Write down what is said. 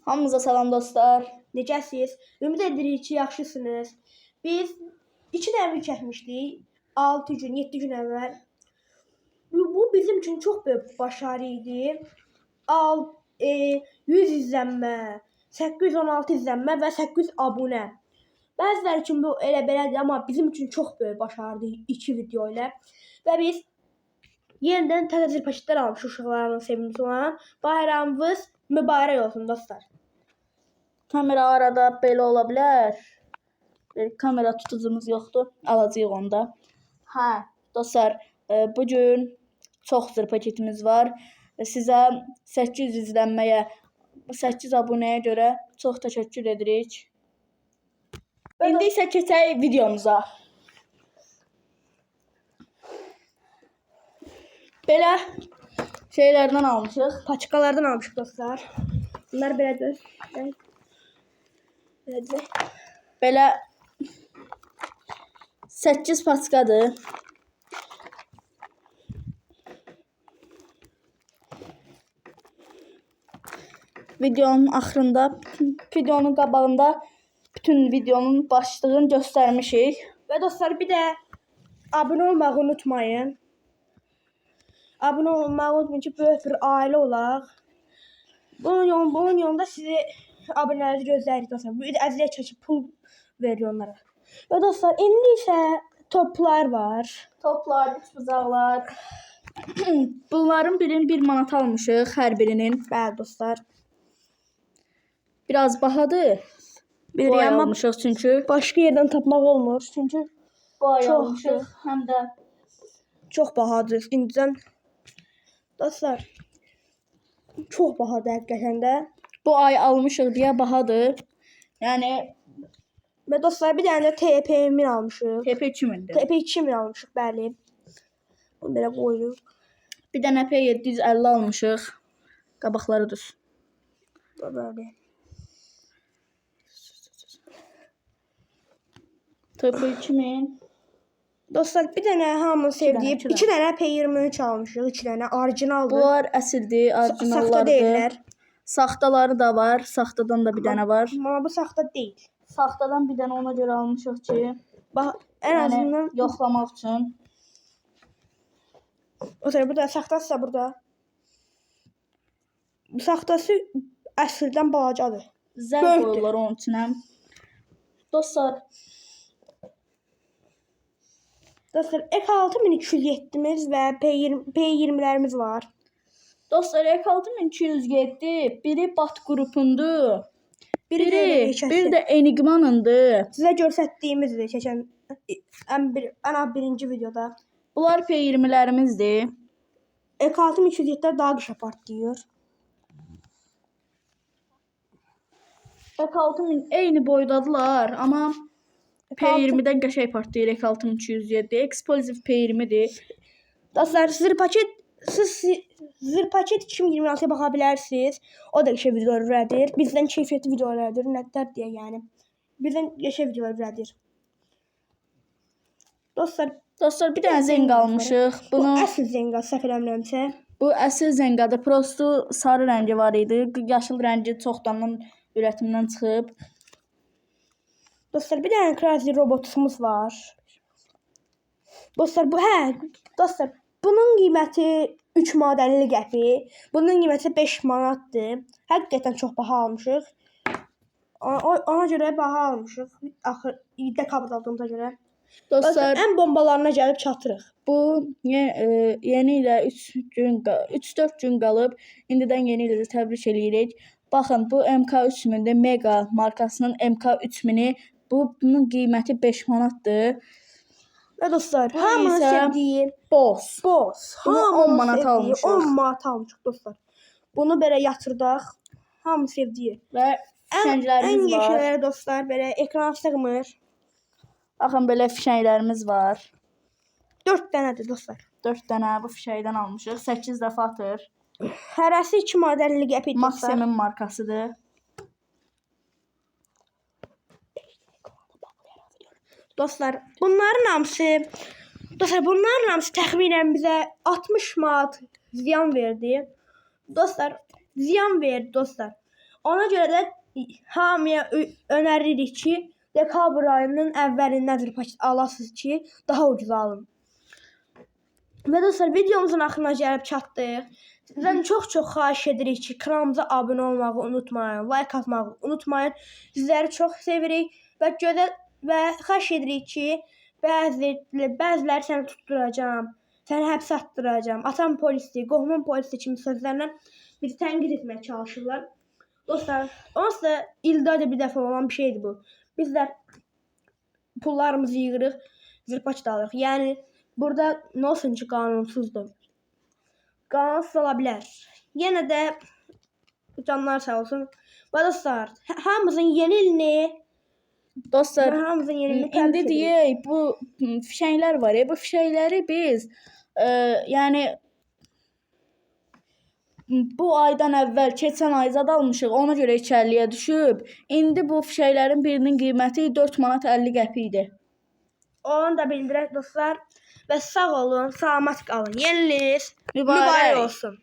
Hamınıza salam dostlar. Necəsiz? Ümid edirik ki, yaxşısınız. Biz 2 dəfə çəkmişdik. 6 gün, 7 gün əvvəl. Bu bizim üçün çox böyük başarı idi. 100 izlənmə, 816 izlənmə və 800 abunə. Bəziləri üçün bu elə belədir, amma bizim üçün çox böyük başarıdır 2 video ilə. Və biz yenidən təzə paketlər almışıq uşaqların sevincisi olan. Bayramınız mübarək olsun dostlar. Kamera arada belə ola bilər. Kamera tutucumuz yoxdur. Alacağıq onda. Hə, dostlar, bugün çox zır paketimiz var. Sizə 800 izlənməyə, 8 abunəyə görə çox təşəkkür edirik. İndi isə keçək videomuza. Belə şeylərdən almışıq. Paçkalardan almışıq dostlar. Bunlar belədir. Belədir. Belə 8 paçkadır. Videonun axırında, videonun qabağında bütün videonun başlığını göstərmişik. Və dostlar, bir də abunə olmağı unutmayın. Abunə olmağı unutmayın ki, böyük bir ailə olaq. Bunun yolunda sizi abunələri gözləyirik dostlar. Bir də əziyyət çəkib pul verir onlara. Və dostlar, indi isə toplar var. Toplar, üç buzaqlar. Bunların birini 1 manat almışıq, hər birinin. Bəli dostlar. Biraz bahadır. Bu ay almışıq çünki. Başqa yerdən tapmaq olmur. Çünki Bu ay almışıq. Həm də çox bahadır. İndidən dostlar, çox bahadır həqiqətən də. Bu ay almışıq deyə bahadır. Yəni Və dostlar, bir dənə də TP1000 almışıq. TP 2000-dir. TP 2000 almışıq, bəli. Bunu belə qoyuruq. Bir dənə P750 almışıq. Qabaqları düz. Bəli. TP 2000. Dostlar, bir dənə hamının sevdiyi iki dənə. 2 dənə P23 almışıq. 2 dənə orijinaldır. Bunlar əsildir, Saxta orijinallardır. deyirlər. Saxtaları da var. Saxtadan da bir dənə var. Amma bu saxta deyil. Saxtadan bir dənə ona görə almışıq ki, Bax, ən azından yoxlamaq üçün. Dostlar, burada saxtası burada. Bu saxtası əslində balacadır. Zəng Böyükdür. qoyurlar onun içinə. Dostlar, Dostlar, Ek6207'miz və P20'lərimiz var. dostlar Ek6207 biri Bat qrupundur. Biri Bir də Enigmanındır. sizə göstərdiyimizdir keçən ən birinci videoda. Bunlar P20'lərimizdir. Ek6207'lər daha qışa partlayır. Ek6000 eyni boydadılar, amma P20'dən qəşəng partlayır Ek6207. Explosive P20'dir. Dostlar, zır paket 2026'ya baxa bilərsiniz. O da qəşəng videolar ürədir. Bizdən keyfiyyətli videolardır. Nətər deyə yəni. Bizdən qəşəng videolar ürədir. Dostlar, bir dənə zəng almışıq. Bu əsl zənga, səhv eləmirəmsə. Bu əsl zəngadır. Prosto sarı rəngi var idi. Yaşıl rəngi çoxdandan üretimdən çıxıb. Dostlar, bir dənə Crazy robotumuz var. Dostlar, dostlar, bunun qiyməti 3 manat 50 qəpik. Bunun qiyməti 5 manatdır. Həqiqətən çox baha almışıq. Ona görə baha almışıq. Axır dekabr aldığımıza görə. Dostlar, Ən bombalarına gəlib çatırıq. bu yeni ilə 3-4 gün qalıb. İndidən yeni ilə təbrik eləyirik. Baxın, bu MK3000-dir. Mega markasının MK3000-i. Bunun qiyməti 5 manatdır. Və dostlar, Bu hamının isə sevdiyi Boss. Bunu Bunu 10 manat almışıq. 10 manat almışıq dostlar. Bunu belə yatırdıq. Hamı sevdiyi. Və Ən fişənglərimiz var. qəşəngləri dostlar, belə ekrana sığmır. Baxın, belə fişənglərimiz var. 4 dənədir dostlar. 4 dənə bu fişəkdən almışıq. 8 dəfə atır. Hərəsi 2 manat 50 qəpik dostlar. Maximum markasıdır. Dostlar, bunların hamısı təxminən bizə 60 manat ziyan verdi. Dostlar, ziyan verdi dostlar. Ona görə də hamıya önəririk ki, dekabr ayının əvvəlindən zirpaç alasınız ki, daha ucuz alın. Və dostlar, videomuzun axırına gəlib çatdıq. Sizdən çox xahiş edirik ki, kanalımıza abunə olmağı unutmayın, like atmağı unutmayın. Sizləri çox sevirik və xahiş edirik ki, bəziləri səni tutturacağam, səni həbsə atdıracağam, atam polisdir, qohumun polisdir kimi sözlərlə bizi tənqid etməyə çalışırlar. Dostlar, onsuz da ildə bir dəfə olan bir şeydir bu. Bizlər pullarımızı yığırıq, zirpaç da alırıq. Yəni, burada nə olsun ki, qanunsuzdur. Qanunsuz ola bilər. Yenə də canlar sağ olsun. Və dostlar, hamımızın yeni ilini Dostlar, təbrik indi edirik. deyək, bu fişənglər var ya, bu fişəngləri biz yəni bu aydan əvvəl keçən ay zad almışıq, ona görə içərliyə düşüb. İndi bu fişəklərin birinin qiyməti 4 manat 50 qəpikdir. Onu da bildirək dostlar. Və sağ olun, salamat qalın. Yeni iliniz Mübarək olsun.